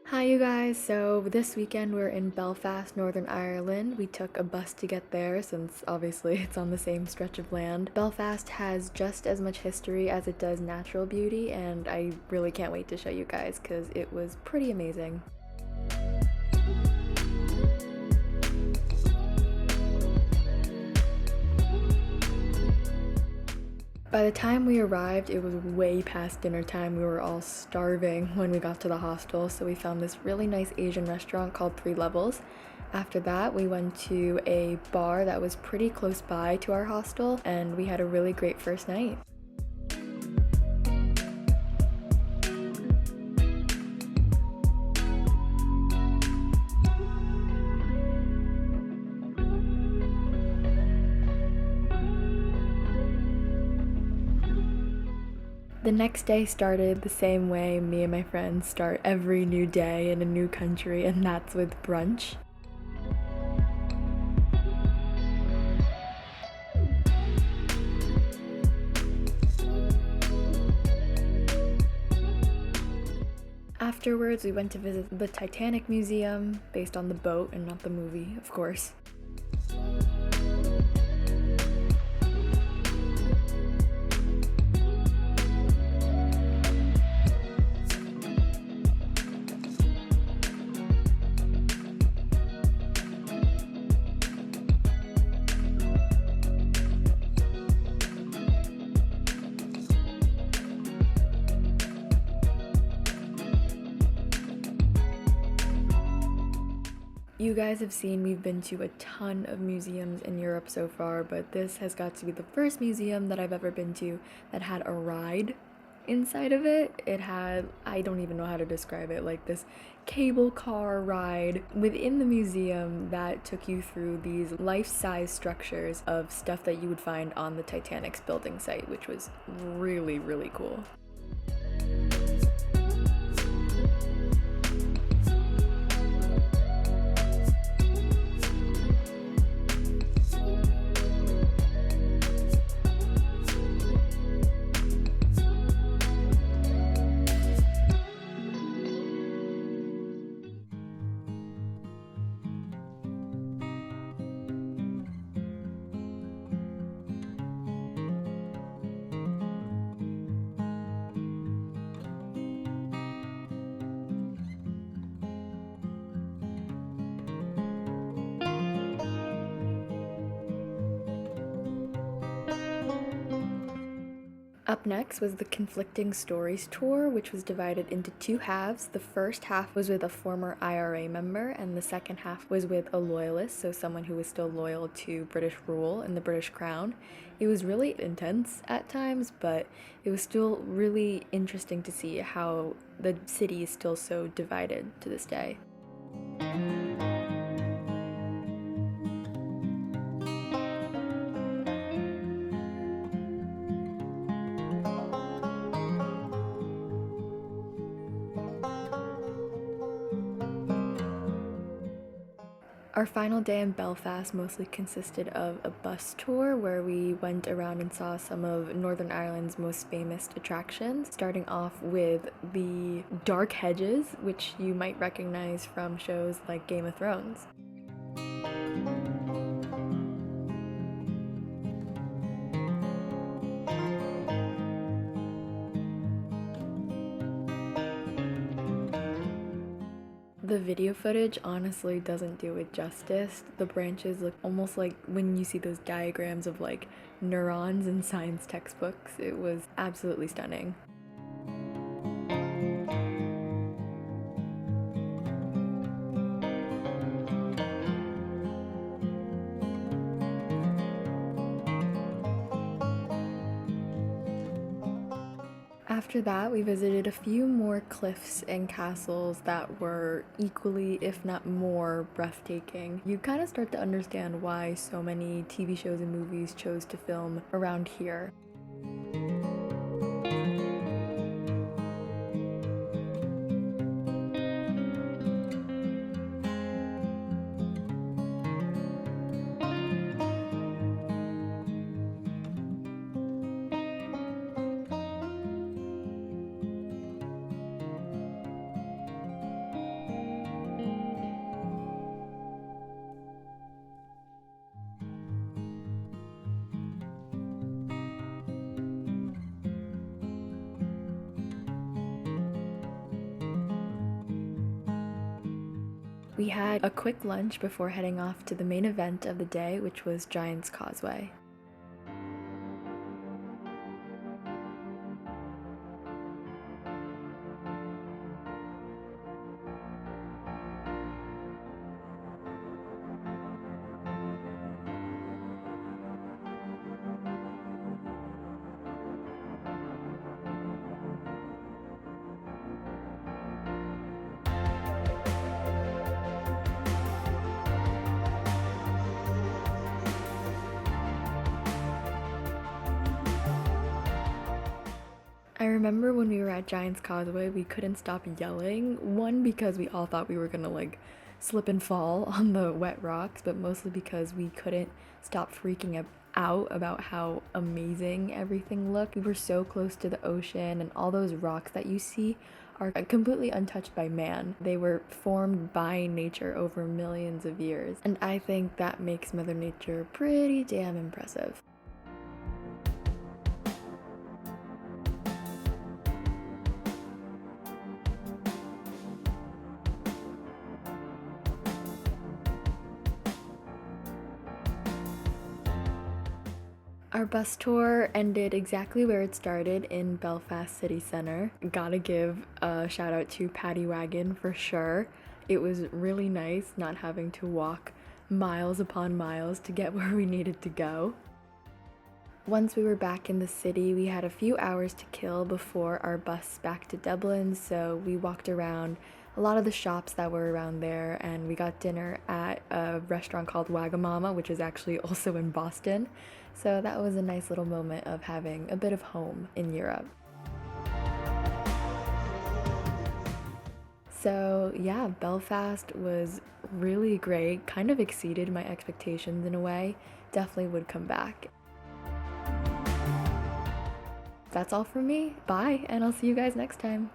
Hi you guys, so this weekend we're in Belfast, Northern Ireland. We took a bus to get there since obviously it's on the same stretch of land. Belfast has just as much history as it does natural beauty, and I really can't wait to show you guys because it was pretty amazing. By the time we arrived, it was way past dinner time. We were all starving when we got to the hostel, so we found this really nice Asian restaurant called Three Levels. After that, we went to a bar that was pretty close by to our hostel, and we had a really great first night. The next day started the same way me and my friends start every new day in a new country, and that's with brunch. Afterwards, we went to visit the Titanic museum, based on the boat and not the movie, of course. You guys have seen we've been to a ton of museums in Europe so far, but this has got to be the first museum that I've ever been to that had a ride inside of it. It had, I don't even know how to describe it, like this cable car ride within the museum that took you through these life-size structures of stuff that you would find on the Titanic's building site, which was really, really cool. Up next was the Conflicting Stories tour, which was divided into two halves. The first half was with a former IRA member, and the second half was with a loyalist, so someone who was still loyal to British rule and the British crown. It was really intense at times, but it was still really interesting to see how the city is still so divided to this day. Our final day in Belfast mostly consisted of a bus tour where we went around and saw some of Northern Ireland's most famous attractions, starting off with the dark hedges, which you might recognize from shows like Game of Thrones. The video footage honestly doesn't do it justice. The branches look almost like when you see those diagrams of like neurons in science textbooks. It was absolutely stunning. After that, we visited a few more cliffs and castles that were equally, if not more, breathtaking. You kind of start to understand why so many TV shows and movies chose to film around here. We had a quick lunch before heading off to the main event of the day, which was Giant's Causeway. I remember when we were at Giant's Causeway, we couldn't stop yelling. One, because we all thought we were gonna like slip and fall on the wet rocks, but mostly because we couldn't stop freaking out about how amazing everything looked. We were so close to the ocean, and all those rocks that you see are completely untouched by man. They were formed by nature over millions of years, and I think that makes Mother Nature pretty damn impressive. Our bus tour ended exactly where it started, in Belfast city centre. Gotta give a shout out to Paddy Wagon for sure. It was really nice not having to walk miles upon miles to get where we needed to go. Once we were back in the city, we had a few hours to kill before our bus back to Dublin, so we walked around a lot of the shops that were around there, and we got dinner at a restaurant called Wagamama, which is actually also in Boston. So that was a nice little moment of having a bit of home in Europe. So yeah, Belfast was really great, kind of exceeded my expectations in a way. Definitely would come back. That's all from me. Bye, and I'll see you guys next time.